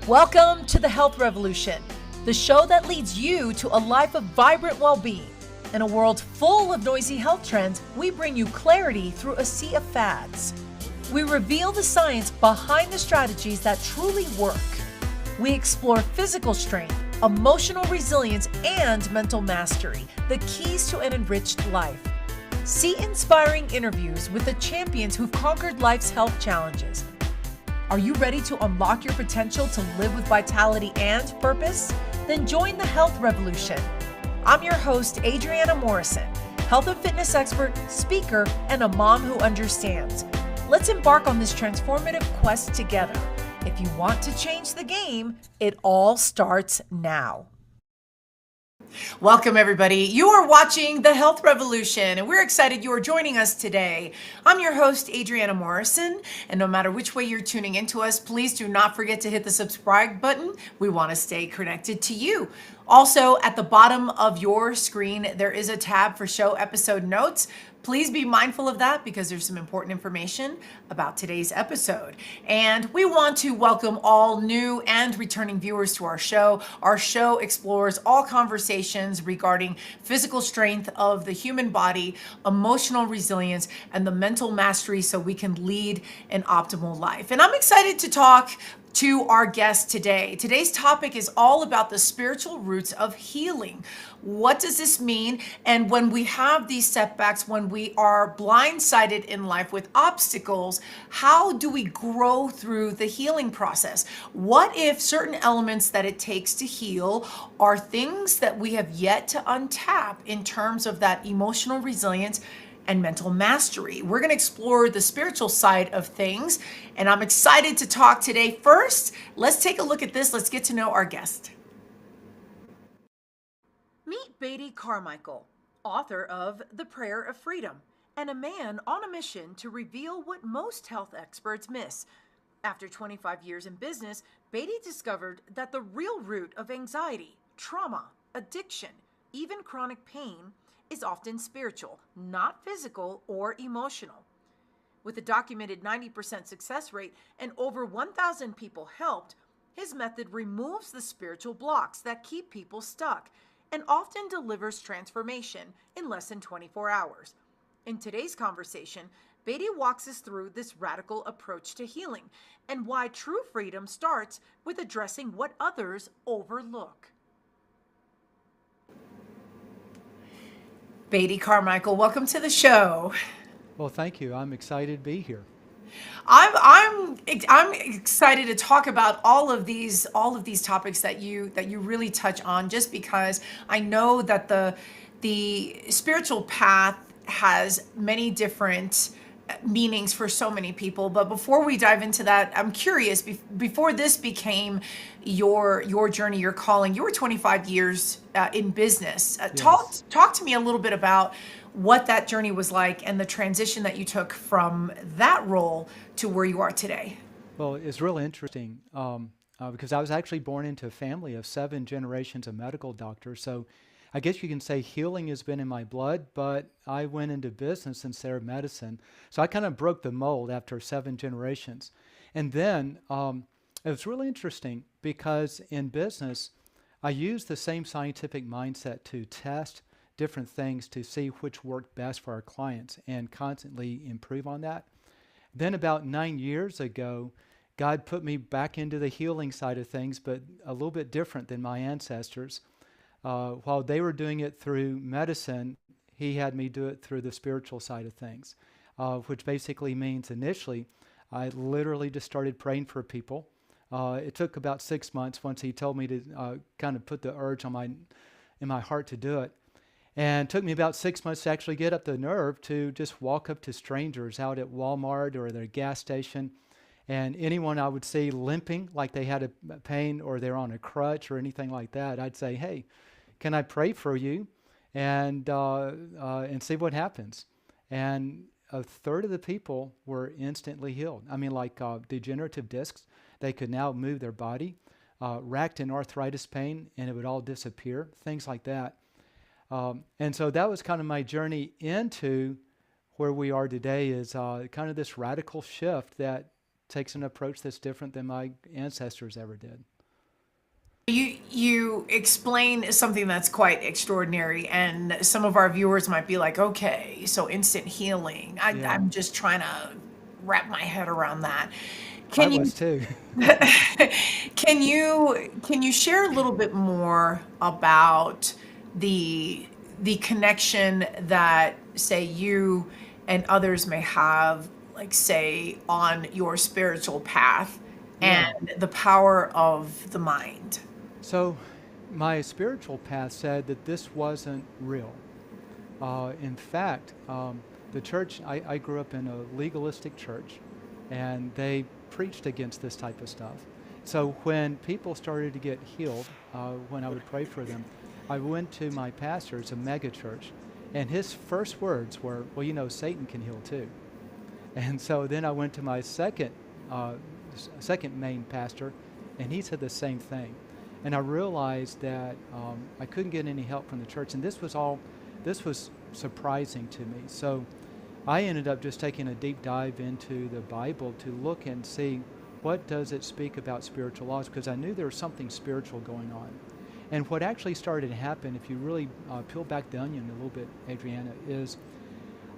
Welcome to the Health Revolution, the show that leads you to a life of vibrant well-being. In a world full of noisy health trends, we bring you clarity through a sea of fads. We reveal the science behind the strategies that truly work. We explore physical strength, emotional resilience, and mental mastery, the keys to an enriched life. See inspiring interviews with the champions who've conquered life's health challenges. Are you ready to unlock your potential to live with vitality and purpose? Then join the Health Revolution. I'm your host, Adriana Morrison, health and fitness expert, speaker, and a mom who understands. Let's embark on this transformative quest together. If you want to change the game, it all starts now. Welcome, everybody. You are watching the Health Revolution, and we're excited you are joining us today. I'm your host, Adriana Morrison, and no matter which way you're tuning into us, please do not forget to hit the subscribe button. We want to stay connected to you. Also, at the bottom of your screen, there is a tab for show episode notes. Please be mindful of that because there's some important information about today's episode. And we want to welcome all new and returning viewers to our show. Our show explores all conversations regarding physical strength of the human body, emotional resilience, and the mental mastery so we can lead an optimal life. And I'm excited to talk to our guest today. Today's topic is all about the spiritual roots of healing. What does this mean? And when we have these setbacks, when we are blindsided in life with obstacles, how do we grow through the healing process? What if certain elements that it takes to heal are things that we have yet to untap in terms of that emotional resilience and mental mastery? We're going to explore the spiritual side of things, and I'm excited to talk today. First, let's take a look at this. Let's get to know our guest. Meet Beatty Carmichael, author of The Prayer of Freedom, and a man on a mission to reveal what most health experts miss. After 25 years in business, Beatty discovered that the real root of anxiety, trauma, addiction, even chronic pain is often spiritual, not physical or emotional. With a documented 90% success rate and over 1,000 people helped, his method removes the spiritual blocks that keep people stuck and often delivers transformation in less than 24 hours. In today's conversation, Beatty walks us through this radical approach to healing and why true freedom starts with addressing what others overlook. Beatty Carmichael, welcome to the show. Well, thank you. I'm excited to be here. I'm excited to talk about all of these topics that you really touch on, just because I know that the spiritual path has many different meanings for so many people. But before we dive into that, I'm curious, before this became your journey, your calling, you were 25 years in business. Yes. Talk to me a little bit about what that journey was like and the transition that you took from that role to where you are today. Well, it's really interesting because I was actually born into a family of 7 generations of medical doctors. So I guess you can say healing has been in my blood, but I went into business instead of medicine. So I kind of broke the mold after 7 generations. And then it was really interesting because in business, I used the same scientific mindset to test different things to see which worked best for our clients and constantly improve on that. Then about 9 years ago, God put me back into the healing side of things, but a little bit different than my ancestors. While they were doing it through medicine, he had me do it through the spiritual side of things, which basically means initially, I literally just started praying for people. It took about 6 months once he told me to kind of put the urge in my heart to do it. And it took me about 6 months to actually get up the nerve to just walk up to strangers out at Walmart or their gas station. And anyone I would see limping, like they had a pain or they're on a crutch or anything like that, I'd say, hey, can I pray for you? And see what happens. And a third of the people were instantly healed. I mean, like degenerative discs, they could now move their body. Racked in arthritis pain, and it would all disappear, things like that. And so that was kind of my journey into where we are today, is kind of this radical shift that takes an approach that's different than my ancestors ever did. You explain something that's quite extraordinary, and some of our viewers might be like, okay, so instant healing. Yeah, I'm just trying to wrap my head around that. I Can you was too. can you share a little bit more about the the connection that, say, you and others may have, like, say, on your spiritual path, and Yeah. the power of the mind? So my spiritual path said that this wasn't real. In fact, the church, I grew up in a legalistic church, and they preached against this type of stuff. So when people started to get healed, when I would pray for them, I went to my pastor, it's a mega church, and his first words were, well, you know, Satan can heal too. And so then I went to my uh, second main pastor, and he said the same thing. And I realized that I couldn't get any help from the church, and this was surprising to me. So I ended up just taking a deep dive into the Bible to look and see what does it speak about spiritual laws, because I knew there was something spiritual going on. And what actually started to happen, if you really peel back the onion a little bit, Adriana, is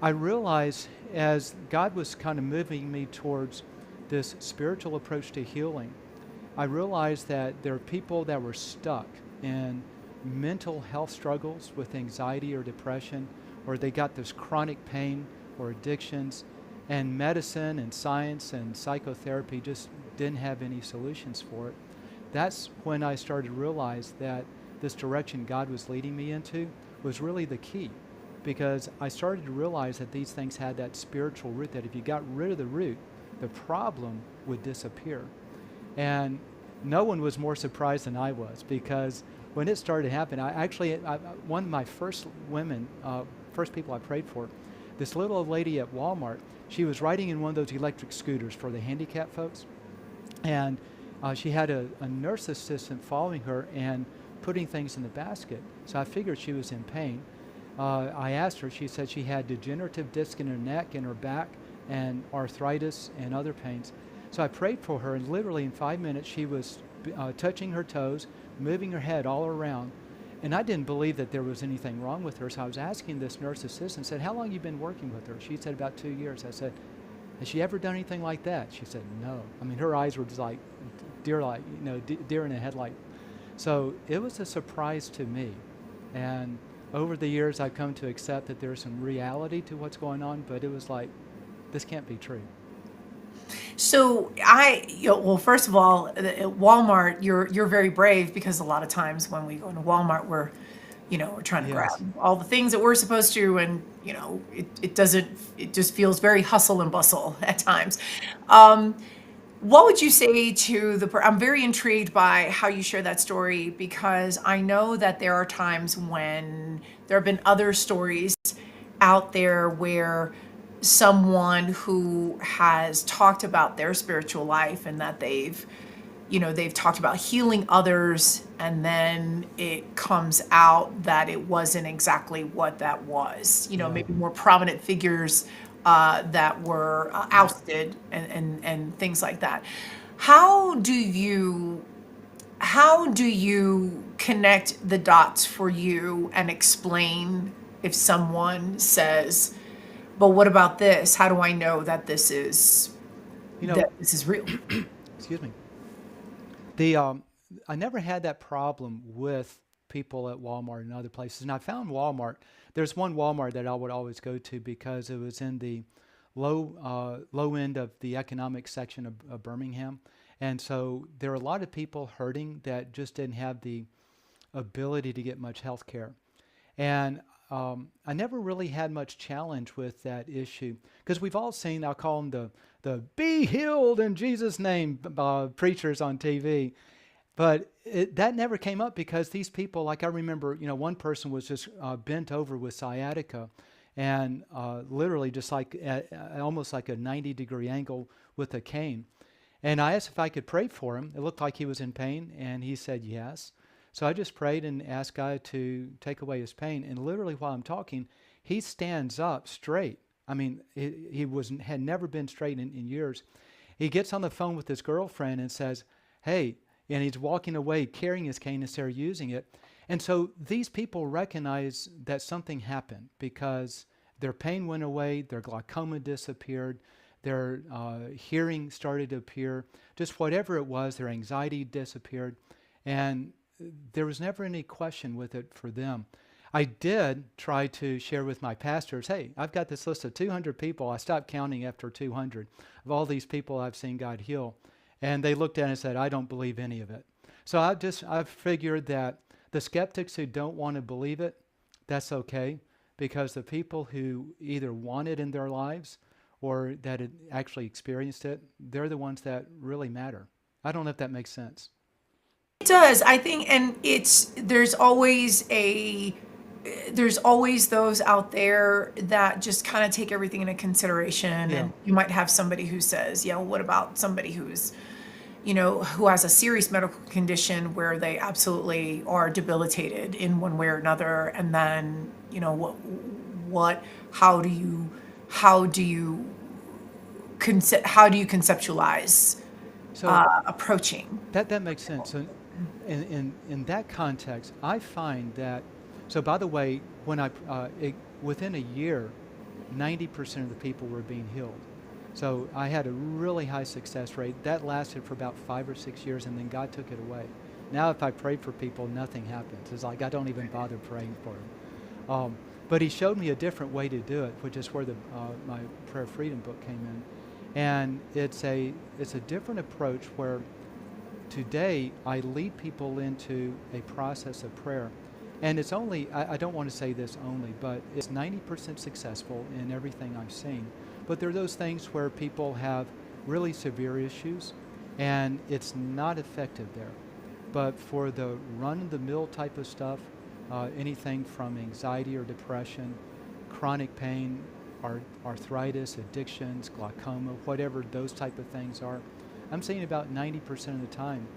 I realized as God was kind of moving me towards this spiritual approach to healing, I realized that there are people that were stuck in mental health struggles with anxiety or depression, or they got this chronic pain or addictions, and medicine and science and psychotherapy just didn't have any solutions for it. That's when I started to realize that this direction God was leading me into was really the key, because I started to realize that these things had that spiritual root, that if you got rid of the root, the problem would disappear. And no one was more surprised than I was, because when it started to happen, one of my first women, first people I prayed for, this little old lady at Walmart, she was riding in one of those electric scooters for the handicapped folks. And she had a nurse assistant following her and putting things in the basket. So I figured she was in pain. I asked her, she said she had degenerative disc in her neck and her back and arthritis and other pains. So I prayed for her, and literally in 5 minutes she was touching her toes, moving her head all around. And I didn't believe that there was anything wrong with her, so I was asking this nurse assistant, said, how long have you been working with her? She said, about 2 years. I said, has she ever done anything like that? She said, no. I mean, her eyes were just like deer in a headlight. So it was a surprise to me. And over the years, I've come to accept that there's some reality to what's going on, but it was like, this can't be true. So well, first of all, at Walmart, you're very brave, because a lot of times when we go into Walmart, we're trying to grab Yes. all the things that we're supposed to, and it doesn't, it just feels very hustle and bustle at times. Um, what would you say to I'm very intrigued by how you share that story, because I know that there are times when there have been other stories out there where someone who has talked about their spiritual life, and that they've talked about healing others, and then it comes out that it wasn't exactly what that was. Yeah. Maybe more prominent figures that were ousted, and things like that. How do you how do you connect the dots for you and explain, if someone says, but what about this? How do I know that You know, this is real? excuse me. The I never had that problem with people at Walmart and other places. And I found Walmart. There's one Walmart that I would always go to because it was in the low end of the economic section of Birmingham, and so there are a lot of people hurting that just didn't have the ability to get much health care. And I never really had much challenge with that issue, because we've all seen, I'll call them the be healed in Jesus' name preachers on TV. But that never came up, because these people, like I remember, one person was just bent over with sciatica, and literally just like almost like a 90-degree angle with a cane. And I asked if I could pray for him. It looked like he was in pain, and he said yes. So I just prayed and asked God to take away his pain. And literally while I'm talking, he stands up straight. I mean, had never been straight in years. He gets on the phone with his girlfriend and says, hey, and he's walking away carrying his cane instead of using it. And so these people recognize that something happened because their pain went away, their glaucoma disappeared, their hearing started to appear, just whatever it was, their anxiety disappeared, and there was never any question with it for them. I did try to share with my pastors, hey, I've got this list of 200 people. I stopped counting after 200 of all these people I've seen God heal. And they looked at it and said, I don't believe any of it. So I've figured that the skeptics who don't want to believe it, that's okay, because the people who either want it in their lives or that had actually experienced it, they're the ones that really matter. I don't know if that makes sense. It does, I think, and there's always those out there that just kind of take everything into consideration. Yeah. And you might have somebody who says, yeah, well, what about somebody who has a serious medical condition where they absolutely are debilitated in one way or another, and then, how do you conceptualize So approaching? that makes sense. And in that context, I find that, so by the way, within a year, 90% of the people were being healed. So I had a really high success rate. That lasted for about 5 or 6 years, and then God took it away. Now if I pray for people, nothing happens. It's like I don't even bother praying for them. But he showed me a different way to do it, which is where my Prayer Freedom book came in. And it's a different approach where today I lead people into a process of prayer. And it's only, I don't want to say this only, but it's 90% successful in everything I've seen. But there are those things where people have really severe issues and it's not effective there. But for the run-of-the-mill type of stuff, anything from anxiety or depression, chronic pain, arthritis, addictions, glaucoma, whatever those type of things are, I'm seeing about 90% of the time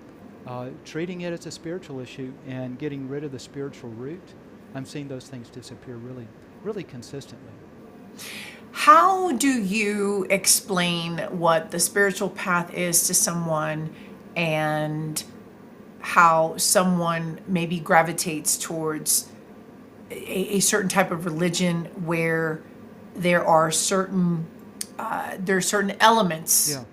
treating it as a spiritual issue and getting rid of the spiritual root, I'm seeing those things disappear really, really consistently. How do you explain what the spiritual path is to someone, and how someone maybe gravitates towards a certain type of religion where there are certain elements Yeah.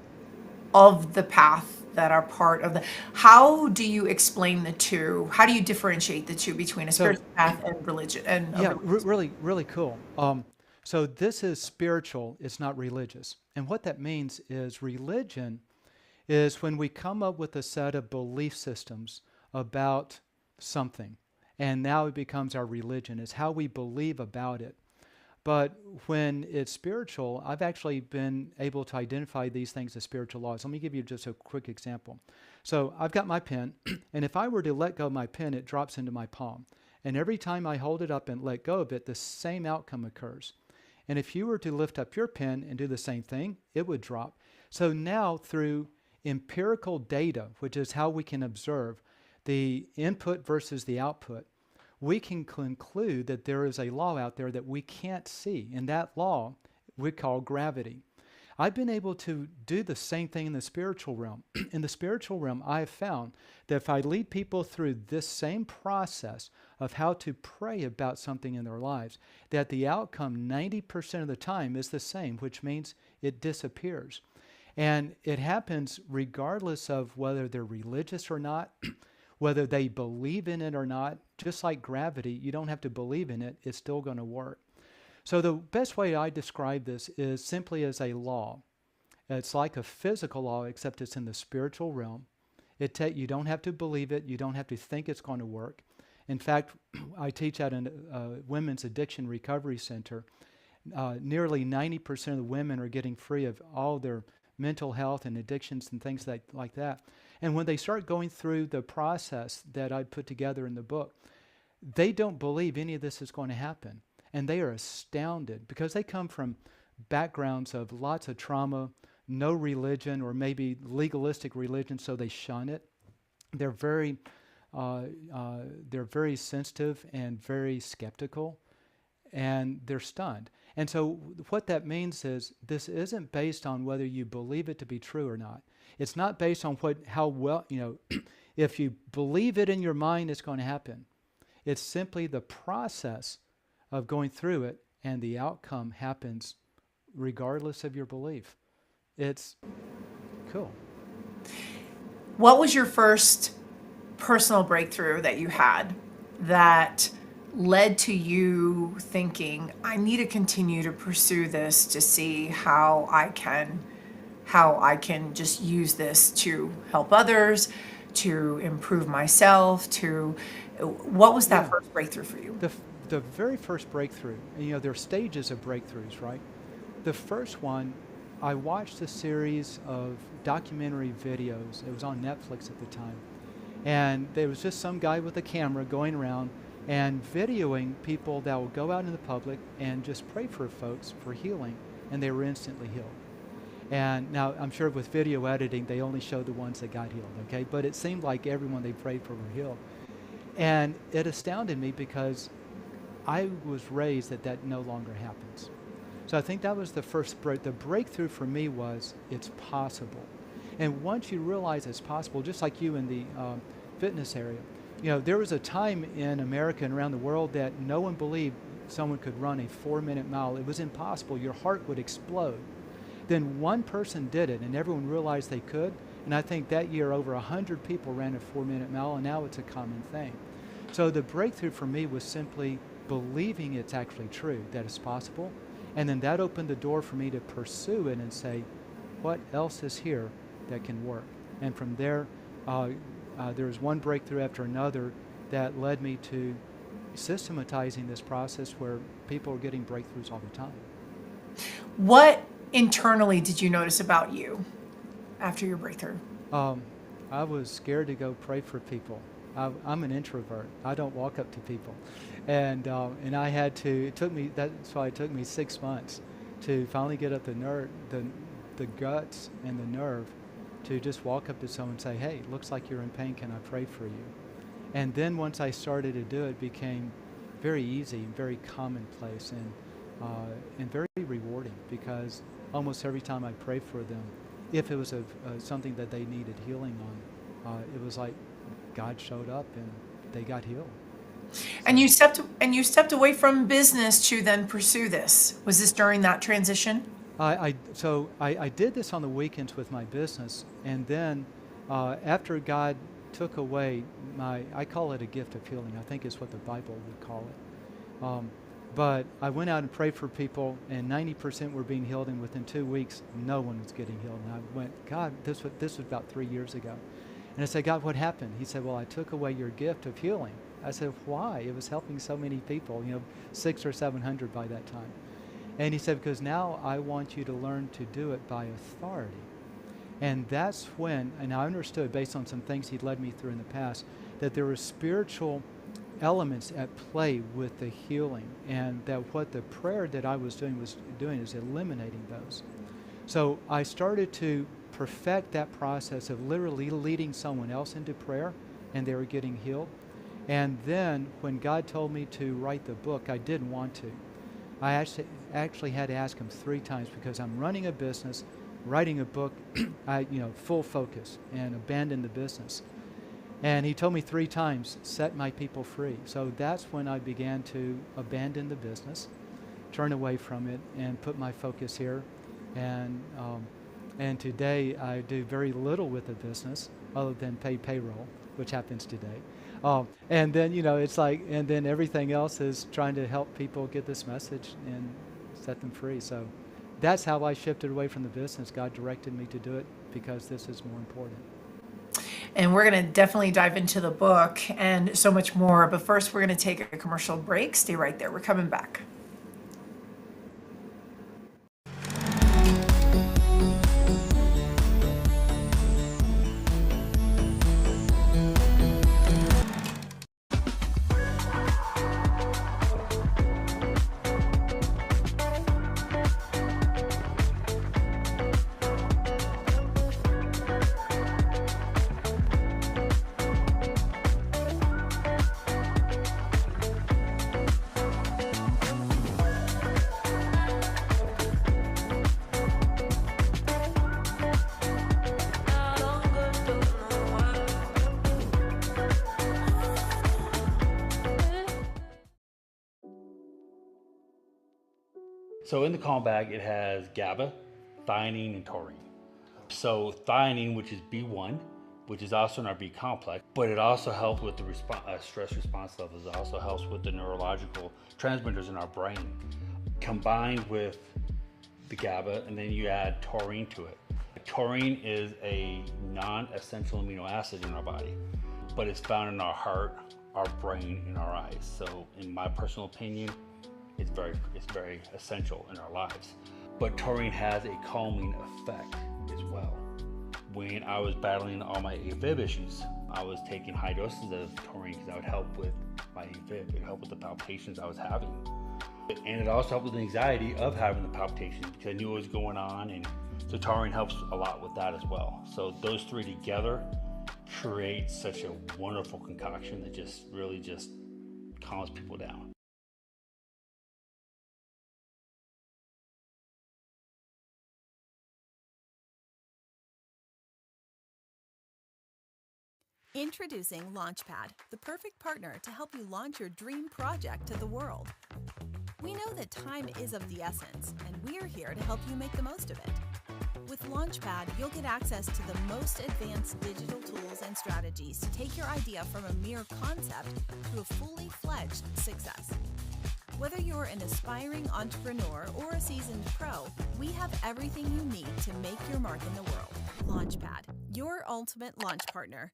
of the path that are part of how do you explain the two? How do you differentiate the two between a So spiritual path and religion and a yeah, religious? really, really cool. So this is spiritual, it's not religious. And what that means is religion is when we come up with a set of belief systems about something, and now it becomes our religion, is how we believe about it. But when it's spiritual, I've actually been able to identify these things as spiritual laws. Let me give you just a quick example. So I've got my pen, and if I were to let go of my pen, it drops into my palm. And every time I hold it up and let go of it, the same outcome occurs. And if you were to lift up your pen and do the same thing, it would drop. So now through empirical data, which is how we can observe the input versus the output, we can conclude that there is a law out there that we can't see, and that law we call gravity. I've been able to do the same thing in the spiritual realm. In the spiritual realm, I have found that if I lead people through this same process of how to pray about something in their lives, that the outcome 90% of the time is the same, which means it disappears. And it happens regardless of whether they're religious or not, whether they believe in it or not. Just like gravity, you don't have to believe in it, it's still going to work. So the best way I describe this is simply as a law. It's like a physical law, except it's in the spiritual realm. You don't have to believe it, you don't have to think it's going to work. In fact, I teach at a women's addiction recovery center. Nearly 90% of the women are getting free of all their mental health and addictions and things like that. And when they start going through the process that I put together in the book, they don't believe any of this is going to happen. And they are astounded because they come from backgrounds of lots of trauma, no religion, or maybe legalistic religion, so they shun it. They're very sensitive and very skeptical, and they're stunned. And so what that means is this isn't based on whether you believe it to be true or not. It's not based on how well, if you believe it in your mind, it's going to happen. It's simply the process of going through it, and the outcome happens regardless of your belief. It's cool. What was your first personal breakthrough that you had that led to you thinking, I need to continue to pursue this to see how I can just use this to help others, to improve myself, what was that first breakthrough for you? The very first breakthrough, and there are stages of breakthroughs, right? The first one, I watched a series of documentary videos. It was on Netflix at the time. And there was just some guy with a camera going around and videoing people that will go out in the public and just pray for folks for healing, and they were instantly healed. And now, I'm sure with video editing, they only show the ones that got healed, okay? But it seemed like everyone they prayed for were healed. And it astounded me because I was raised that no longer happens. So I think that was the first the breakthrough for me was it's possible. And once you realize it's possible, just like you in the fitness area, there was a time in America and around the world that no one believed someone could run a 4-minute mile. It was impossible. Your heart would explode. Then one person did it, and everyone realized they could. And I think that year over 100 people ran a 4-minute mile, and now it's a common thing. So the breakthrough for me was simply believing it's actually true, that it's possible. And then that opened the door for me to pursue it and say, what else is here that can work? And from there, there was one breakthrough after another that led me to systematizing this process where people are getting breakthroughs all the time. What internally did you notice about you after your breakthrough? I was scared to go pray for people. I'm an introvert. I don't walk up to people, and I had to. That's why it took me 6 months to finally get up the guts and the nerve to just walk up to someone and say, "Hey, looks like you're in pain. Can I pray for you?" And then once I started to do it, it became very easy and very commonplace and very rewarding, because almost every time I prayed for them, if it was something that they needed healing on, it was like God showed up and they got healed. And you stepped away from business to then pursue this. Was this during that transition? So I did this on the weekends with my business, and then after God took away I call it a gift of healing. I think is what the Bible would call it. But I went out and prayed for people, and 90% were being healed, and within 2 weeks, no one was getting healed. And I went, God, this was about 3 years ago. And I said, God, what happened? He said, well, I took away your gift of healing. I said, why? It was helping so many people, 600 or 700 by that time. And he said, because now I want you to learn to do it by authority. And that's when, and I understood based on some things he'd led me through in the past, that there were spiritual elements at play with the healing, and that what the prayer that I was doing is eliminating those. So I started to perfect that process of literally leading someone else into prayer, and they were getting healed. And then when God told me to write the book, I didn't want to. I actually had to ask him 3 times, because I'm running a business, writing a book, full focus, and abandon the business. And he told me 3 times, set my people free. So that's when I began to abandon the business, turn away from it, and put my focus here. And today I do very little with the business other than pay payroll, which happens today. And then, and then everything else is trying to help people get this message and set them free. So that's how I shifted away from the business. God directed me to do it because this is more important. And we're going to definitely dive into the book and so much more. But first, we're going to take a commercial break. Stay right there. We're coming back. So in the calm bag, it has GABA, theanine, and taurine. So theanine, which is B1, which is also in our B complex, but it also helps with the stress response levels. It also helps with the neurological transmitters in our brain, combined with the GABA, and then you add taurine to it. Taurine is a non-essential amino acid in our body, but it's found in our heart, our brain, and our eyes. So in my personal opinion, it's very essential in our lives. But taurine has a calming effect as well. When I was battling all my AFib issues, I was taking high doses of taurine because that would help with my AFib. It helped with the palpitations I was having. And it also helped with the anxiety of having the palpitations because I knew what was going on, and so taurine helps a lot with that as well. So those three together create such a wonderful concoction that really calms people down. Introducing Launchpad, the perfect partner to help you launch your dream project to the world. We know that time is of the essence, and we're here to help you make the most of it. With Launchpad, you'll get access to the most advanced digital tools and strategies to take your idea from a mere concept to a fully fledged success. Whether you're an aspiring entrepreneur or a seasoned pro, we have everything you need to make your mark in the world. Launchpad, your ultimate launch partner.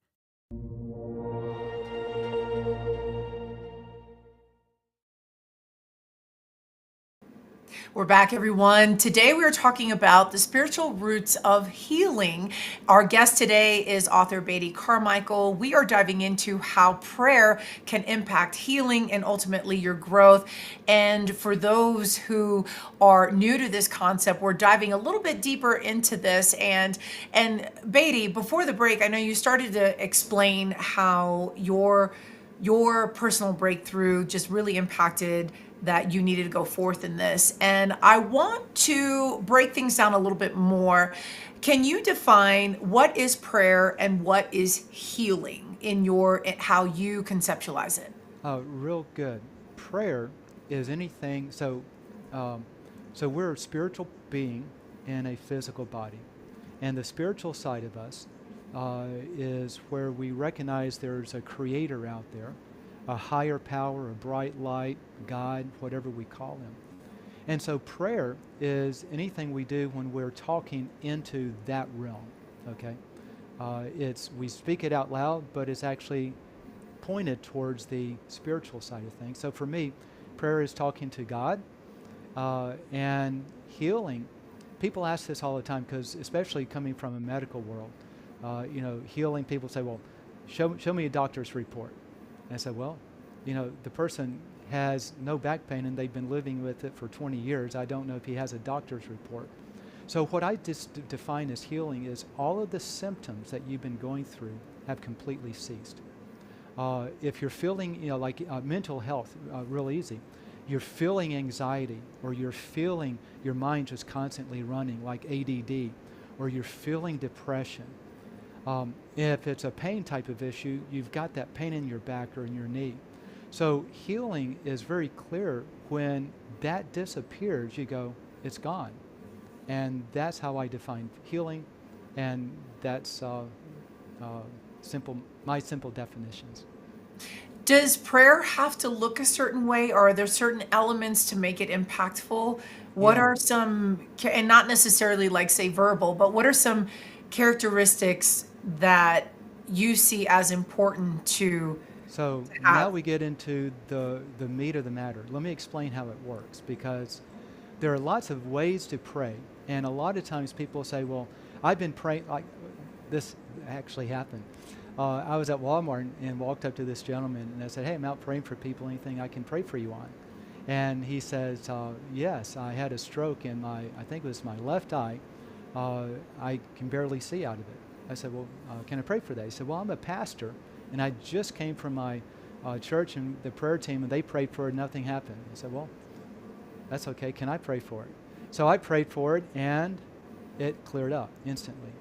We're back, everyone. Today we are talking about the spiritual roots of healing. Our guest today is author Beatty Carmichael. We are diving into how prayer can impact healing and ultimately your growth. And for those who are new to this concept, we're diving a little bit deeper into this. And Beatty, before the break, I know you started to explain how your personal breakthrough just really impacted that you needed to go forth in this. And I want to break things down a little bit more. Can you define what is prayer and what is healing in how you conceptualize it? Real good. Prayer is anything. So we're a spiritual being in a physical body, and the spiritual side of us is where we recognize there's a creator out there, a higher power, a bright light, God, whatever we call him. And so prayer is anything we do when we're talking into that realm, okay? We speak it out loud, but it's actually pointed towards the spiritual side of things. So for me, prayer is talking to God, and healing. People ask this all the time because, especially coming from a medical world, healing, people say, well, show me a doctor's report. And I said, well, the person has no back pain and they've been living with it for 20 years. I don't know if he has a doctor's report. So what I just define as healing is all of the symptoms that you've been going through have completely ceased. If you're feeling, mental health, real easy. You're feeling anxiety, or you're feeling your mind just constantly running like ADD, or you're feeling depression. If it's a pain type of issue, you've got that pain in your back or in your knee. So healing is very clear. When that disappears, you go, it's gone. And that's how I define healing, and that's my simple definitions. Does prayer have to look a certain way, or are there certain elements to make it impactful? What Yeah. are some, and not necessarily like say verbal, but what are some characteristics that you see as important to So now have? we get into the meat of the matter. Let me explain how it works, because there are lots of ways to pray, and a lot of times people say, well, I've been praying, like this actually happened. I was at Walmart and walked up to this gentleman and I said, hey, I'm out praying for people, anything I can pray for you on? And he says, yes, I had a stroke in I think it was my left eye. I can barely see out of it. I said, well, can I pray for that? He said, well, I'm a pastor, and I just came from my church and the prayer team, and they prayed for it, nothing happened. I said, well, that's okay. Can I pray for it? So I prayed for it, and it cleared up instantly.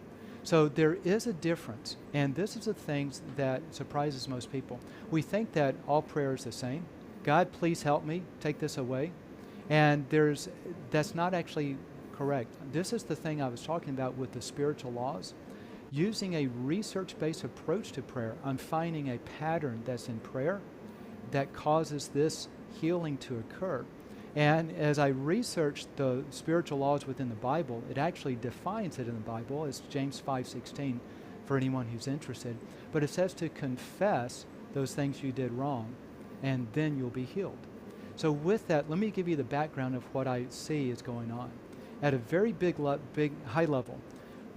So there is a difference, and this is the things that surprises most people. We think that all prayer is the same. God, please help me, take this away. And that's not actually correct. This is the thing I was talking about with the spiritual laws. Using a research-based approach to prayer, I'm finding a pattern that's in prayer that causes this healing to occur. And as I researched the spiritual laws within the Bible, it actually defines it in the Bible. It's James 5:16 for anyone who's interested. But it says to confess those things you did wrong, and then you'll be healed. So with that, let me give you the background of what I see is going on. At a very big high level,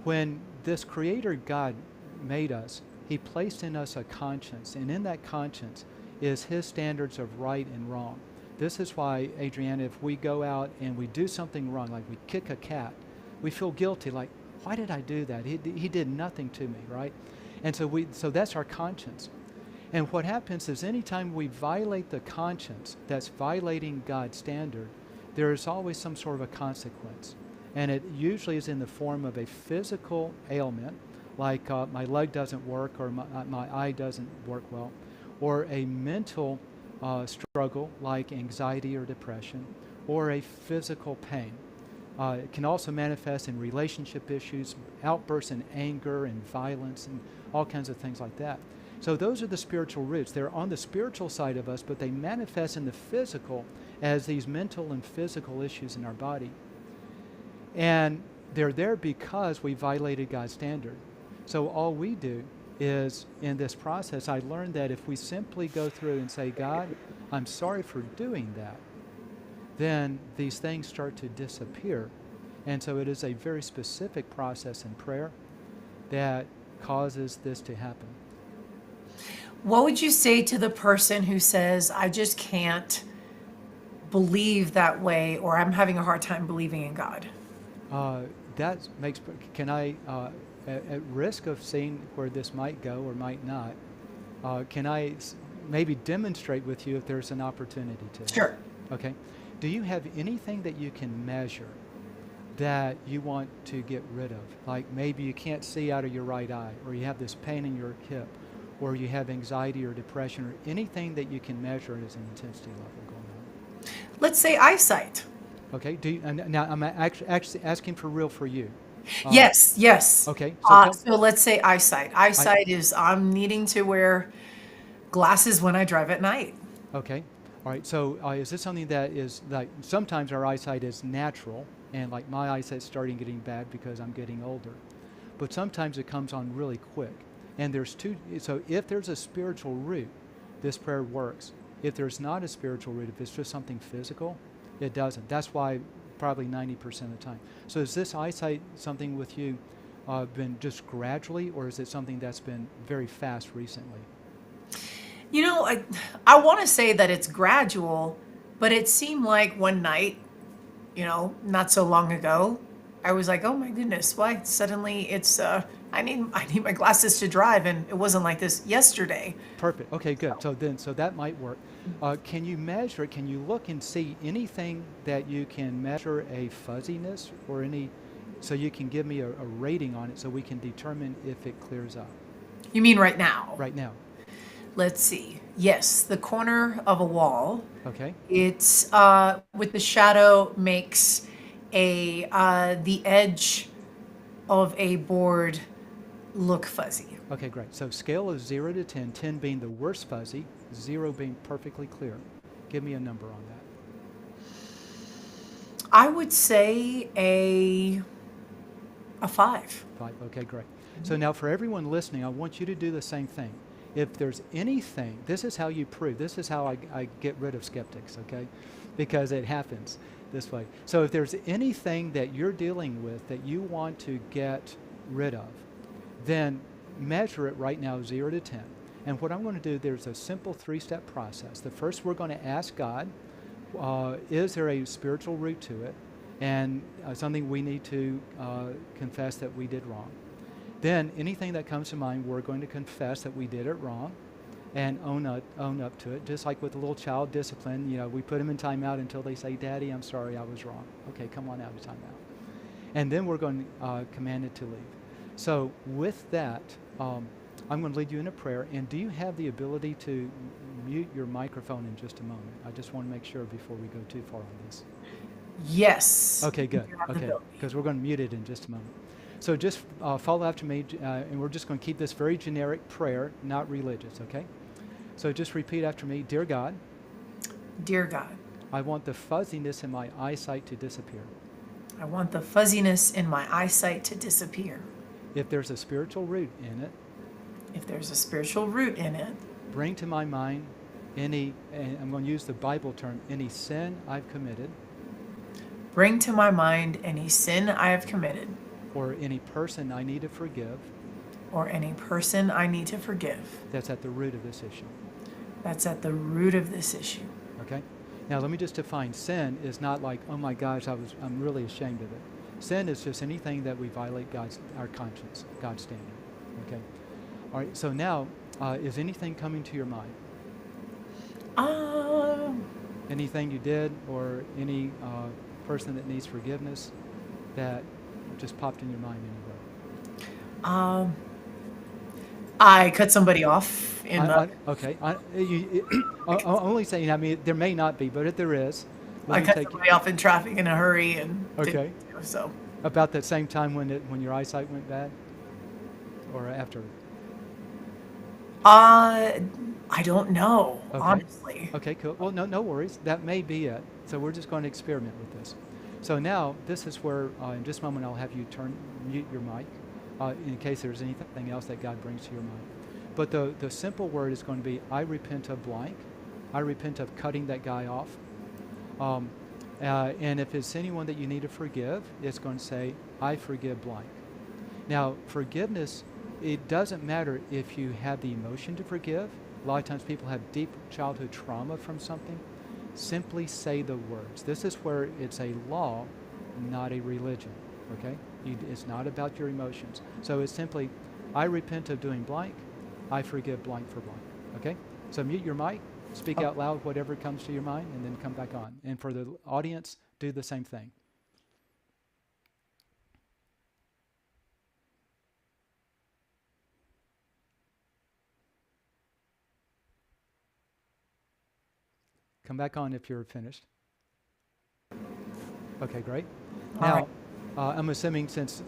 when this Creator God made us, He placed in us a conscience, and in that conscience is His standards of right and wrong. This is why, Adriana, if we go out and we do something wrong, like we kick a cat, we feel guilty, like, why did I do that? He did nothing to me, right? And so that's our conscience. And what happens is anytime we violate the conscience that's violating God's standard, there is always some sort of a consequence. And it usually is in the form of a physical ailment, like my leg doesn't work or my eye doesn't work well, or a mental struggle like anxiety or depression, or a physical pain. It can also manifest in relationship issues, outbursts in anger and violence and all kinds of things like that. So those are the spiritual roots. They're on the spiritual side of us, but they manifest in the physical as these mental and physical issues in our body. And they're there because we violated God's standard. So all we do is, in this process, I learned that if we simply go through and say, God, I'm sorry for doing that, then these things start to disappear. And so it is a very specific process in prayer that causes this to happen. What would you say to the person who says, I just can't believe that way, or I'm having a hard time believing in God? Can I, at risk of seeing where this might go or might not, can I maybe demonstrate with you if there's an opportunity to? Sure. Okay. Do you have anything that you can measure that you want to get rid of? Like maybe you can't see out of your right eye, or you have this pain in your hip, or you have anxiety or depression, or anything that you can measure as an intensity level going on. Let's say eyesight. Okay. Now I'm actually asking for real for you. Yes. Okay. So let's say eyesight. Eyesight is I'm needing to wear glasses when I drive at night. Okay. All right. So is this something that is like sometimes our eyesight is natural, and like my eyesight's starting getting bad because I'm getting older, but sometimes it comes on really quick. And there's two. So if there's a spiritual root, this prayer works. If there's not a spiritual root, if it's just something physical, it doesn't. That's why probably 90% of the time. So is this eyesight something with you been just gradually, or is it something that's been very fast recently? You know, I want to say that it's gradual, but it seemed like one night, not so long ago, I was like, oh my goodness, why suddenly it's I need my glasses to drive, and it wasn't like this yesterday. Perfect. Okay, good. So that might work. Can you measure it? Can you look and see anything that you can measure a fuzziness or any, so you can give me a rating on it so we can determine if it clears up? You mean right now? Right now. Let's see. Yes, the corner of a wall. Okay. It's with the shadow makes the edge of a board look fuzzy. Okay, great. So scale of 0 to 10, 10 being the worst fuzzy, 0 being perfectly clear. Give me a number on that. I would say a 5. 5. Okay, great. So now for everyone listening, I want you to do the same thing. If there's anything, this is how you prove, this is how I get rid of skeptics, okay? Because it happens this way. So if there's anything that you're dealing with that you want to get rid of, then measure it right now, 0 to 10. And what I'm going to do, there's a simple 3-step process. The first, we're going to ask God, is there a spiritual root to it? And something we need to confess that we did wrong. Then anything that comes to mind, we're going to confess that we did it wrong and own up to it. Just like with a little child discipline, we put them in timeout until they say, Daddy, I'm sorry, I was wrong. Okay, come on out of timeout. And then we're going to command it to leave. So with that, I'm going to lead you in a prayer. And do you have the ability to mute your microphone in just a moment. I just want to make sure before we go too far on this. Yes. Okay, good. You have the Okay, ability. because we're going to mute it in just a moment. So just follow after me, and we're just going to keep this very generic prayer, not religious, okay? So just repeat after me. Dear God, Dear God, I want the fuzziness in my eyesight to disappear. I want the fuzziness in my eyesight to disappear. If there's a spiritual root in it, If there's a spiritual root in it, bring to my mind any, and I'm going to use the Bible term, any sin I've committed, bring to my mind any sin I have committed, or any person I need to forgive or any person I need to forgive. that's at the root of this issue. That's at the root of this issue. Okay? Now let me just define sin is not like, oh my gosh, I'm really ashamed of it. Sin is just anything that we violate our conscience, God's standard. Okay? All right, so now, is anything coming to your mind? Anything you did or any person that needs forgiveness that just popped in your mind anywhere? I cut somebody off in Okay. I'm only saying, I mean, there may not be, but if there is, I cut somebody off in traffic in a hurry and Okay. so About that same time when your eyesight went bad? Or after? I don't know, Okay. honestly. Okay, cool. Well, no worries. That may be it. So we're just going to experiment with this. So now, this is where, in just a moment, I'll have you mute your mic in case there's anything else that God brings to your mind. But the simple word is going to be, I repent of blank. I repent of cutting that guy off. And if it's anyone that you need to forgive, it's going to say, I forgive blank. Now, forgiveness, it doesn't matter if you have the emotion to forgive. A lot of times people have deep childhood trauma from something. Simply say the words. This is where it's a law, not a religion, okay? It's not about your emotions. So it's simply, I repent of doing blank, I forgive blank for blank, okay? So mute your mic, speak out loud whatever comes to your mind, and then come back on. And for the audience, do the same thing. Come back on if you're finished. Okay, great. All Now, right. I'm assuming since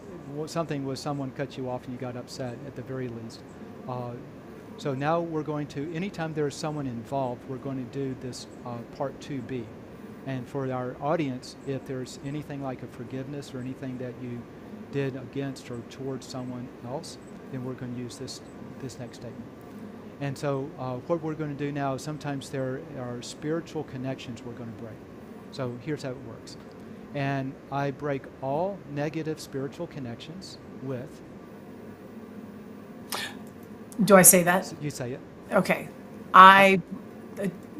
someone cut you off and you got upset at the very least. So now we're going to, anytime there's someone involved, we're going to do this part 2B. And for our audience, if there's anything like a forgiveness or anything that you did against or towards someone else, then we're going to use this next statement. And so what we're going to do now is sometimes there are spiritual connections we're going to break. So here's how it works. And I break all negative spiritual connections with... Do I say that? You say it. Okay. I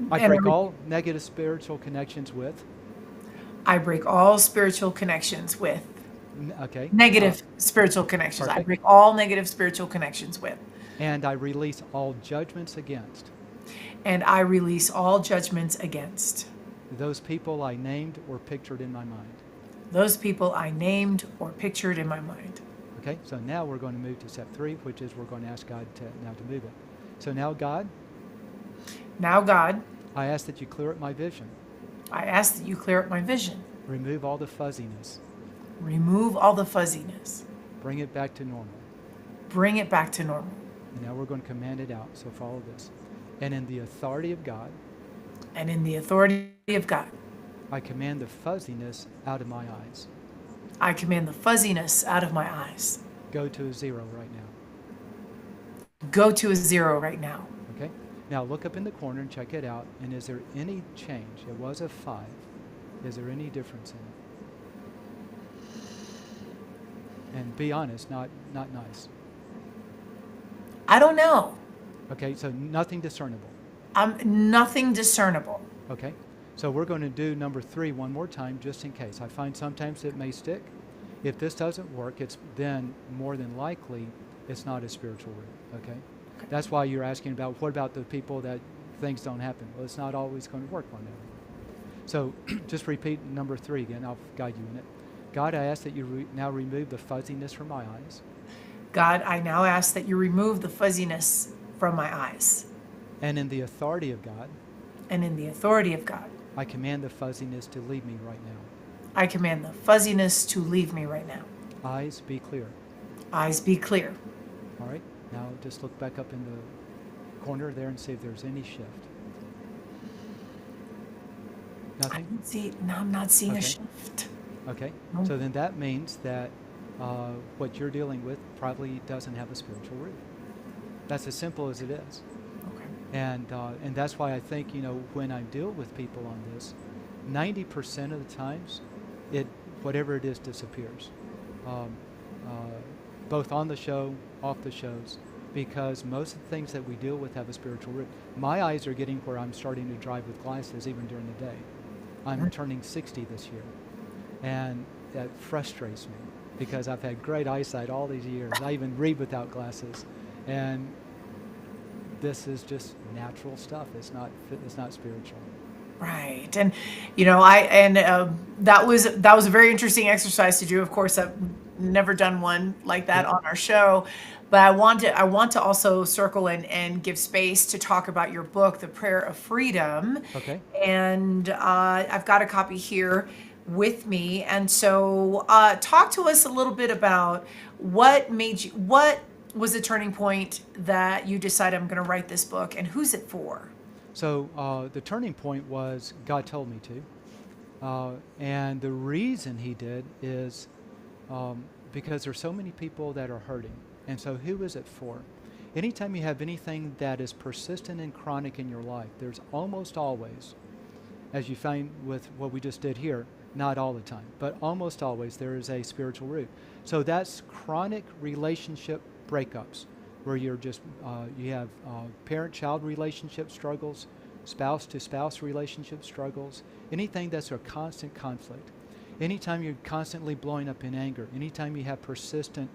break all negative spiritual connections with... I break all spiritual connections with Okay. negative spiritual connections. I perfect. break all negative spiritual connections with. And I release all judgments against And I release all judgments against those people I named or pictured in my mind. those people I named or pictured in my mind. Okay, so now we're going to move to step 3, which is we're going to ask God to move it. So now, God, Now, God, I ask that you clear up my vision. I ask that you clear up my vision. Remove all the fuzziness. Remove all the fuzziness. Bring it back to normal. Bring it back to normal. And now we're going to command it out, so follow this. And in the authority of God, And in the authority of God, I command the fuzziness out of my eyes. I command the fuzziness out of my eyes. Go to a 0 right now. Go to a 0 right now. Okay? Now look up in the corner and check it out. And is there any change? It was a 5. Is there any difference in it? And be honest, not nice. I don't know. Okay, so nothing discernible. Nothing discernible. Okay, so we're going to do number 3 one more time just in case. I find sometimes it may stick. If this doesn't work, it's then more than likely it's not a spiritual root. Okay, that's why you're asking about what about the people that things don't happen. Well, it's not always going to work on them. So just repeat number 3 again. I'll guide you in it. God, I ask that you now remove the fuzziness from my eyes. God, I now ask that you remove the fuzziness from my eyes. and in the authority of God, and in the authority of God, I command the fuzziness to leave me right now. I command the fuzziness to leave me right now. Eyes, be clear. Eyes, be clear. All right, now just look back up in the corner there and see if there's any shift. Nothing? I'm not seeing Okay. a shift. Okay, No. so then that means that what you're dealing with probably doesn't have a spiritual root. That's as simple as it is. Okay. And that's why I think, when I deal with people on this, 90% of the times, whatever it is disappears. Both on the show, off the shows, because most of the things that we deal with have a spiritual root. My eyes are getting where I'm starting to drive with glasses even during the day. I'm turning 60 this year, and that frustrates me because I've had great eyesight all these years. I even read without glasses, and this is just natural stuff. It's not spiritual. Right. And that was a very interesting exercise to do. Of course, I've never done one like that on our show, but I want to also circle and give space to talk about your book, The Prayer of Freedom. Okay. And I've got a copy here with me. And so talk to us a little bit about what was the turning point that you decided I'm going to write this book, and who's it for? So the turning point was God told me to. And the reason he did is because there's so many people that are hurting. And so who is it for? Anytime you have anything that is persistent and chronic in your life, there's almost always, as you find with what we just did here, not all the time, but almost always there is a spiritual root. So that's chronic relationship breakups, where you're just you have parent-child relationship struggles, spouse-to-spouse relationship struggles, anything that's a constant conflict. Anytime you're constantly blowing up in anger, anytime you have persistent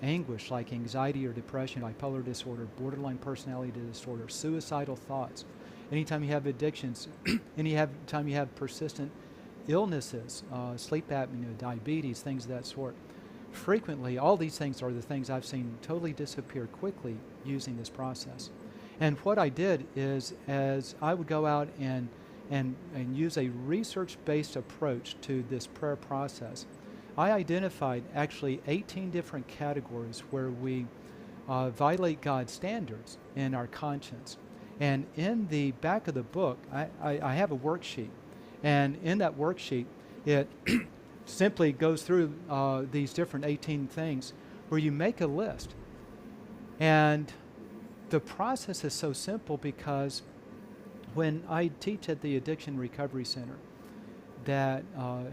anguish like anxiety or depression, bipolar disorder, borderline personality disorder, suicidal thoughts, anytime you have addictions, anytime you have persistent illnesses, sleep apnea, diabetes, things of that sort. Frequently, all these things are the things I've seen totally disappear quickly using this process. And what I did is, as I would go out and use a research-based approach to this prayer process, I identified actually 18 different categories where we violate God's standards in our conscience. And in the back of the book, I have a worksheet. And in that worksheet, it simply goes through these different 18 things where you make a list. And the process is so simple because when I teach at the Addiction Recovery Center that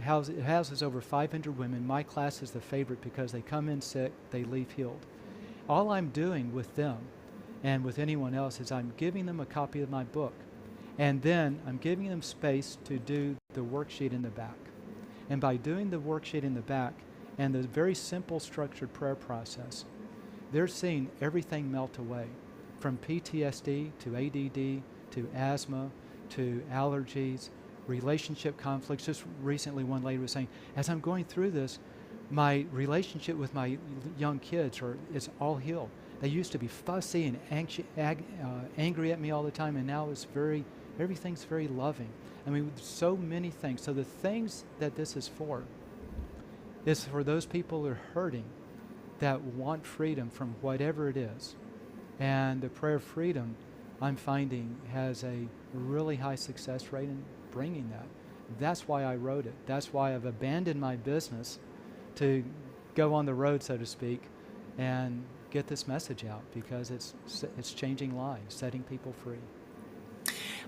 houses over 500 women, my class is the favorite because they come in sick, they leave healed. All I'm doing with them and with anyone else is I'm giving them a copy of my book, and then I'm giving them space to do the worksheet in the back. And by doing the worksheet in the back and the very simple structured prayer process, they're seeing everything melt away, from PTSD to ADD to asthma to allergies, relationship conflicts. Just recently one lady was saying, as I'm going through this, my relationship with my young kids is all healed. They used to be fussy and angry at me all the time, and now everything's very loving. I mean, so many things. So the things that this is for those people who are hurting, that want freedom from whatever it is. And the prayer of freedom, I'm finding, has a really high success rate in bringing that. That's why I wrote it. That's why I've abandoned my business to go on the road, so to speak, and get this message out, because it's changing lives, setting people free.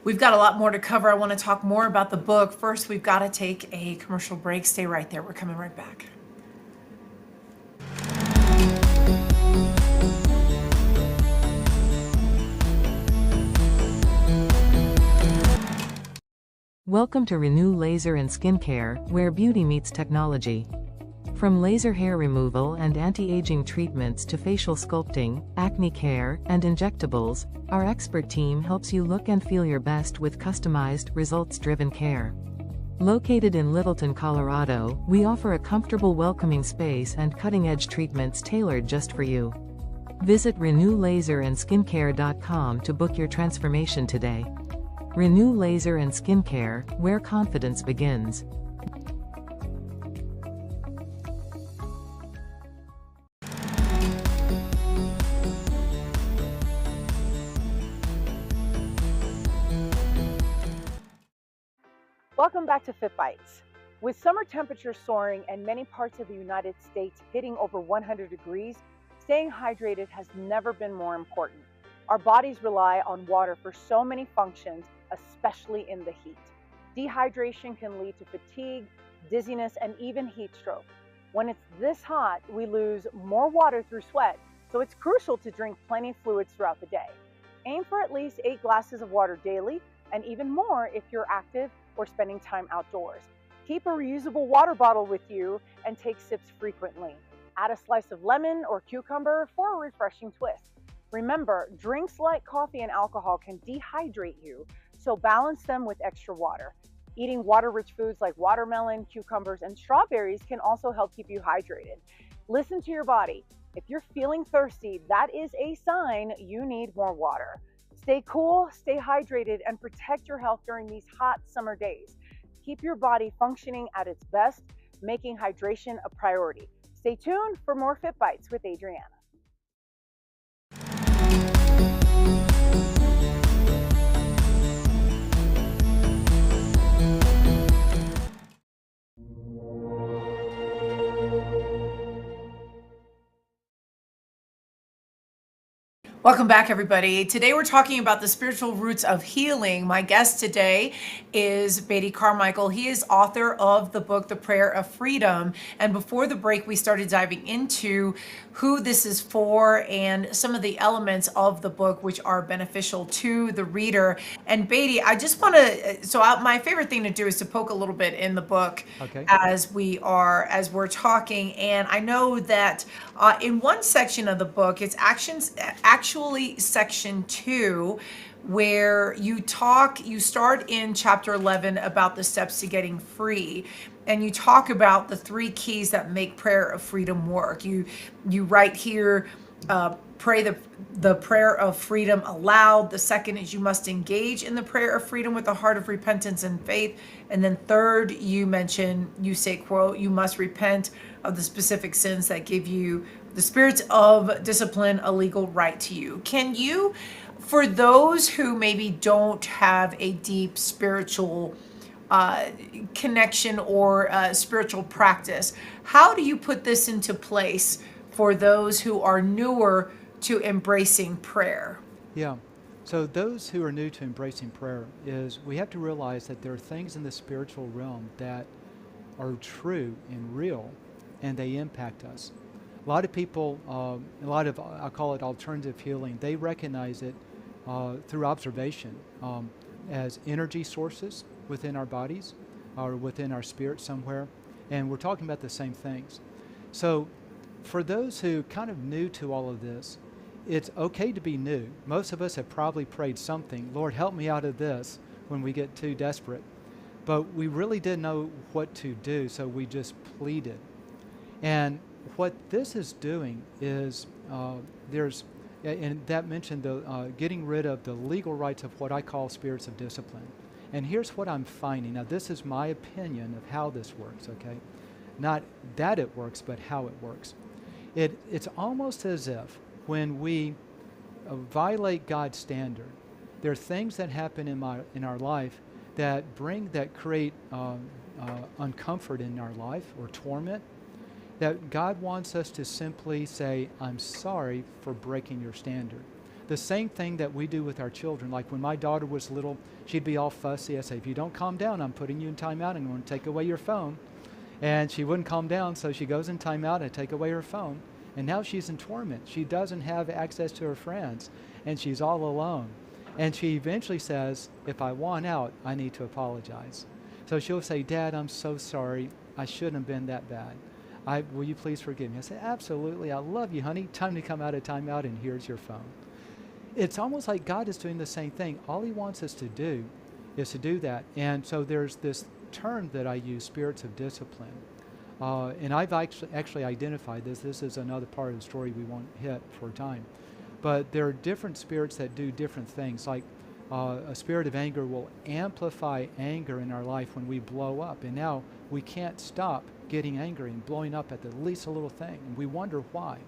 We've got a lot more to cover. I want to talk more about the book. First, we've got to take a commercial break. Stay right there. We're coming right back. Welcome to Renew Laser and Skincare, where beauty meets technology. From laser hair removal and anti-aging treatments to facial sculpting, acne care, and injectables, our expert team helps you look and feel your best with customized, results-driven care. Located in Littleton, Colorado, we offer a comfortable, welcoming space and cutting-edge treatments tailored just for you. Visit renewlaserandskincare.com to book your transformation today. Renew Laser and Skincare, where confidence begins. Welcome back to Fit Bites. With summer temperatures soaring and many parts of the United States hitting over 100 degrees, staying hydrated has never been more important. Our bodies rely on water for so many functions, especially in the heat. Dehydration can lead to fatigue, dizziness, and even heat stroke. When it's this hot, we lose more water through sweat, so it's crucial to drink plenty of fluids throughout the day. Aim for at least 8 glasses of water daily, and even more if you're active or spending time outdoors. Keep a reusable water bottle with you and take sips frequently. Add a slice of lemon or cucumber for a refreshing twist. Remember, drinks like coffee and alcohol can dehydrate you, so balance them with extra water. Eating water-rich foods like watermelon, cucumbers, and strawberries can also help keep you hydrated. Listen to your body. If you're feeling thirsty, that is a sign you need more water. Stay cool, stay hydrated, and protect your health during these hot summer days. Keep your body functioning at its best, making hydration a priority. Stay tuned for more Fit Bites with Adriana. Welcome back, everybody. Today we're talking about the spiritual roots of healing. My guest today is Beatty Carmichael. He is author of the book, The Prayer of Freedom. And before the break, we started diving into who this is for and some of the elements of the book which are beneficial to the reader. And Beatty, I just want to, my favorite thing to do is to poke a little bit in the book as we're talking. And I know that in one section of the book, it's actually section 2, where you start in chapter 11 about the steps to getting free, and you talk about the 3 keys that make prayer of freedom work. You write here, pray the prayer of freedom aloud. The second is you must engage in the prayer of freedom with a heart of repentance and faith. And then third, you say, quote, you must repent of the specific sins that give you the spirits of discipline a legal right to you. Can you, for those who maybe don't have a deep spiritual connection or spiritual practice, how do you put this into place for those who are newer to embracing prayer? Yeah. So those who are new to embracing prayer, is we have to realize that there are things in the spiritual realm that are true and real, and they impact us. A lot of people, I call it alternative healing, they recognize it through observation as energy sources within our bodies or within our spirit somewhere. And we're talking about the same things. So for those who kind of new to all of this, it's okay to be new. Most of us have probably prayed something, Lord, help me out of this, when we get too desperate. But we really didn't know what to do, so we just pleaded. And what this is doing is and that mentioned the getting rid of the legal rights of what I call spirits of discipline. And here's what I'm finding. Now, this is my opinion of how this works, okay? Not that it works, but how it works. It's almost as if when we violate God's standard, there are things that happen in our life that create uncomfort in our life or torment, that God wants us to simply say, I'm sorry for breaking your standard. The same thing that we do with our children. Like when my daughter was little, she'd be all fussy. I'd say, if you don't calm down, I'm putting you in timeout. I'm going to take away your phone. And she wouldn't calm down, so she goes in timeout. I take away her phone. And now she's in torment. She doesn't have access to her friends, and she's all alone. And she eventually says, if I want out, I need to apologize. So she'll say, Dad, I'm so sorry. I shouldn't have been that bad. Will you please forgive me? I say, absolutely. I love you, honey. Time to come out of timeout, and here's your phone. It's almost like God is doing the same thing. All he wants us to do is to do that. And so there's this term that I use, spirits of discipline. And I've actually identified this. This is another part of the story we won't hit for time. But there are different spirits that do different things. Like a spirit of anger will amplify anger in our life when we blow up. And now we can't stop getting angry and blowing up at the least a little thing. And we wonder why.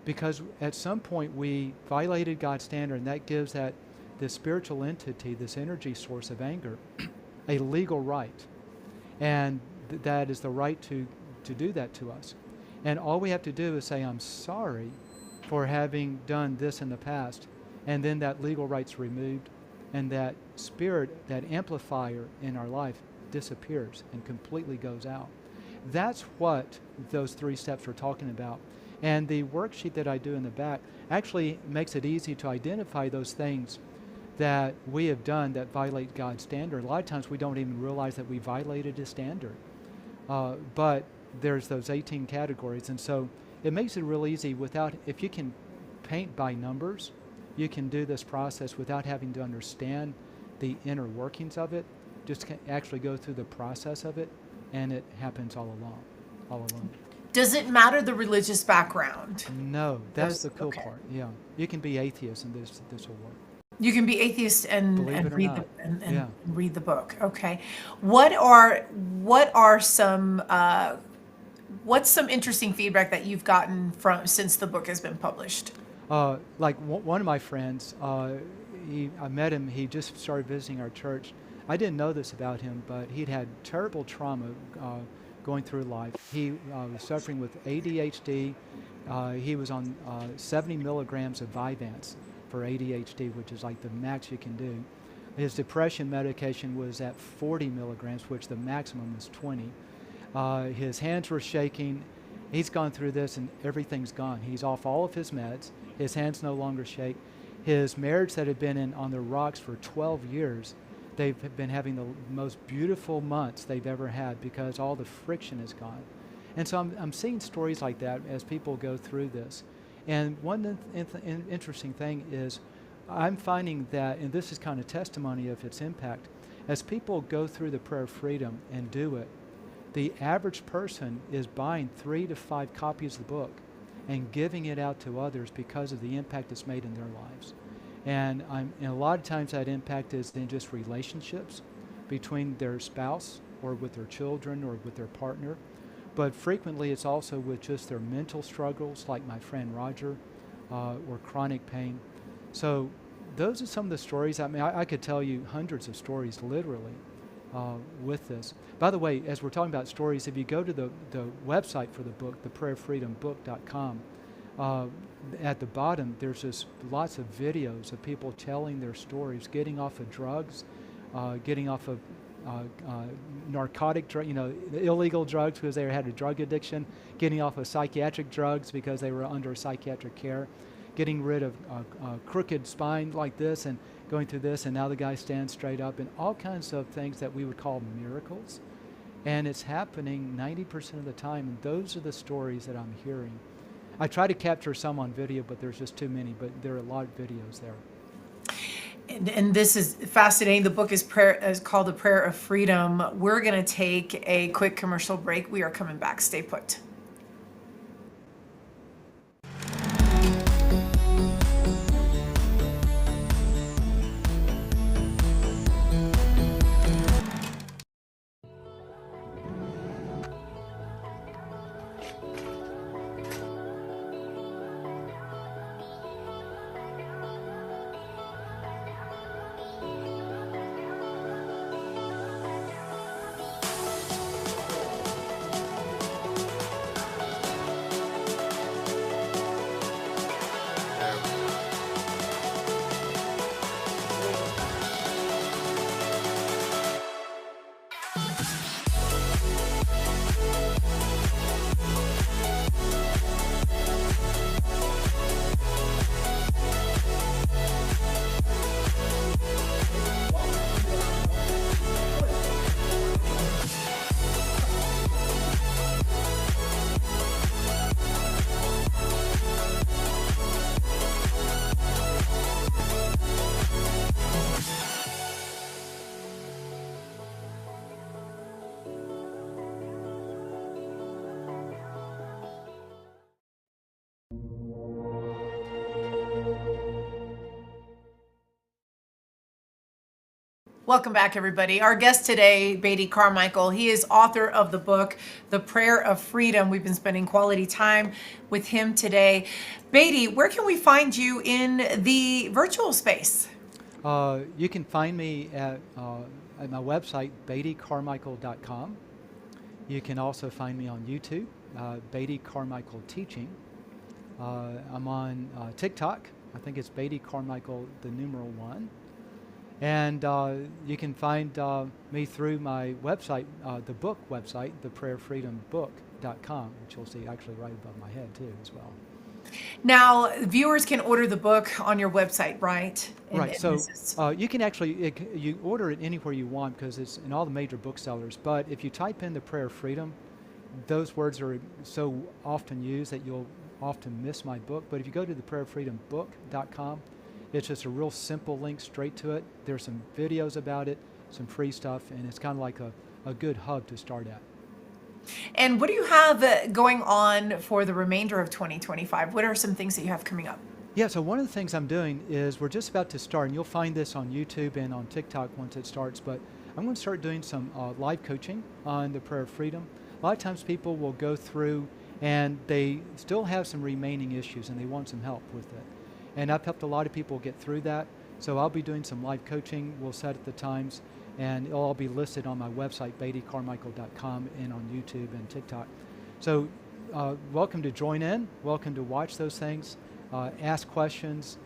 Because at some point we violated God's standard, and that gives this spiritual entity, this energy source of anger, a legal right. And that is the right to do that to us. And all we have to do is say, I'm sorry for having done this in the past. And then that legal right's removed, and that spirit, that amplifier in our life disappears and completely goes out. That's what those 3 steps we're talking about. And the worksheet that I do in the back actually makes it easy to identify those things that we have done that violate God's standard. A lot of times we don't even realize that we violated His standard. But there's those 18 categories. And so it makes it real easy if you can paint by numbers, you can do this process without having to understand the inner workings of it. Just actually go through the process of it, and it happens all along. Does it matter the religious background? No, that's the cool part. Yeah, you can be atheist, and this will work. You can be atheist and Believe it or read not. and read the book. Okay, what's some interesting feedback that you've gotten since the book has been published? Like one of my friends, I met him. He just started visiting our church. I didn't know this about him, but he'd had terrible trauma going through life. He was suffering with ADHD. He was on 70 milligrams of Vyvanse for ADHD, which is like the max you can do. His depression medication was at 40 milligrams, which the maximum is 20. His hands were shaking. He's gone through this, and everything's gone. He's off all of his meds. His hands no longer shake. His marriage that had been on the rocks for 12 years, they've been having the most beautiful months they've ever had because all the friction is gone. And so I'm seeing stories like that as people go through this. And one interesting thing is I'm finding that, and this is kind of testimony of its impact, as people go through the prayer of freedom and do it, the average person is buying 3 to 5 copies of the book and giving it out to others because of the impact it's made in their lives. And a lot of times that impact is in just relationships between their spouse or with their children or with their partner. But frequently it's also with just their mental struggles, like my friend Roger, or chronic pain. So those are some of the stories. I mean, I could tell you hundreds of stories literally with this. By the way, as we're talking about stories, if you go to the website for the book, theprayerfreedombook.com, at the bottom there's just lots of videos of people telling their stories, getting off of drugs, getting off of narcotic illegal drugs because they had a drug addiction, getting off of psychiatric drugs because they were under psychiatric care, getting rid of crooked spine like this and going through this, and now the guy stands straight up, and all kinds of things that we would call miracles. And it's happening 90% of the time, and those are the stories that I'm hearing. I try to capture some on video, but there's just too many, but there are a lot of videos there. And this is fascinating. The book is called The Prayer of Freedom. We're going to take a quick commercial break. We are coming back. Stay put. Welcome back, everybody. Our guest today, Beatty Carmichael, he is author of the book, The Prayer of Freedom. We've been spending quality time with him today. Beatty, where can we find you in the virtual space? You can find me at my website, BeattyCarmichael.com. You can also find me on YouTube, Beatty Carmichael Teaching. I'm on TikTok. I think it's Beatty Carmichael, the numeral 1. And you can find me through my website, the book website, theprayerfreedombook.com, which you'll see actually right above my head too as well. Now, viewers can order the book on your website, right? Right. So you can actually you order it anywhere you want because it's in all the major booksellers. But if you type in the Prayer of Freedom, those words are so often used that you'll often miss my book. But if you go to theprayerfreedombook.com, it's just a real simple link straight to it. There's some videos about it, some free stuff, and it's kind of like a good hub to start at. And what do you have going on for the remainder of 2025? What are some things that you have coming up? Yeah, so one of the things I'm doing is we're just about to start, and you'll find this on YouTube and on TikTok once it starts, but I'm going to start doing some live coaching on the Prayer of Freedom. A lot of times people will go through and they still have some remaining issues and they want some help with it. And I've helped a lot of people get through that. So I'll be doing some live coaching. We'll set at the times, and it'll all be listed on my website, BeattyCarmichael.com, and on YouTube and TikTok. So welcome to join in. Welcome to watch those things. Ask questions.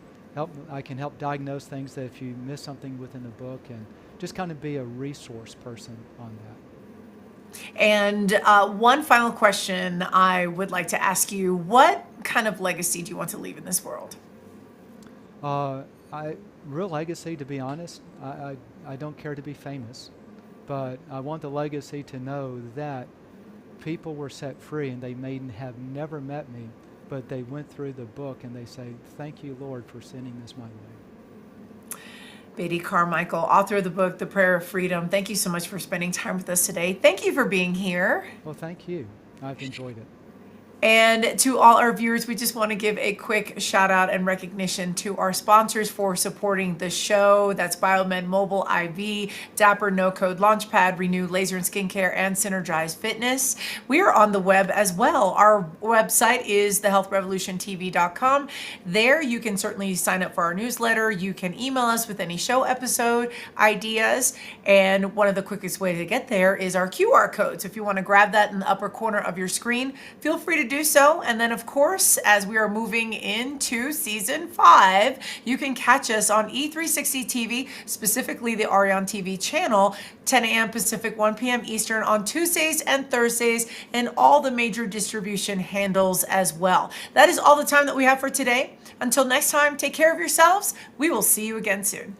I can help diagnose things that if you miss something within the book, and just kind of be a resource person on that. And one final question I would like to ask you. What kind of legacy do you want to leave in this world? Real legacy, to be honest, I don't care to be famous, but I want the legacy to know that people were set free and they may have never met me, but they went through the book and they say, thank you, Lord, for sending this my way. Beatty Carmichael, author of the book, The Prayer of Freedom. Thank you so much for spending time with us today. Thank you for being here. Well, thank you. I've enjoyed it. And to all our viewers, we just want to give a quick shout out and recognition to our sponsors for supporting the show. That's Biomed Mobile IV, Dapper No Code Launchpad, Renew Laser and Skincare, and Synergize Fitness. We are on the web as well. Our website is thehealthrevolutiontv.com. There you can certainly sign up for our newsletter. You can email us with any show episode ideas. And one of the quickest ways to get there is our QR code. So if you want to grab that in the upper corner of your screen, feel free to do so. And then, of course, as we are moving into season 5, you can catch us on E360 TV, specifically the Arion TV channel, 10 a.m. Pacific, 1 p.m. Eastern on Tuesdays and Thursdays, and all the major distribution handles as well. That is all the time that we have for today. Until next time, take care of yourselves. We will see you again soon.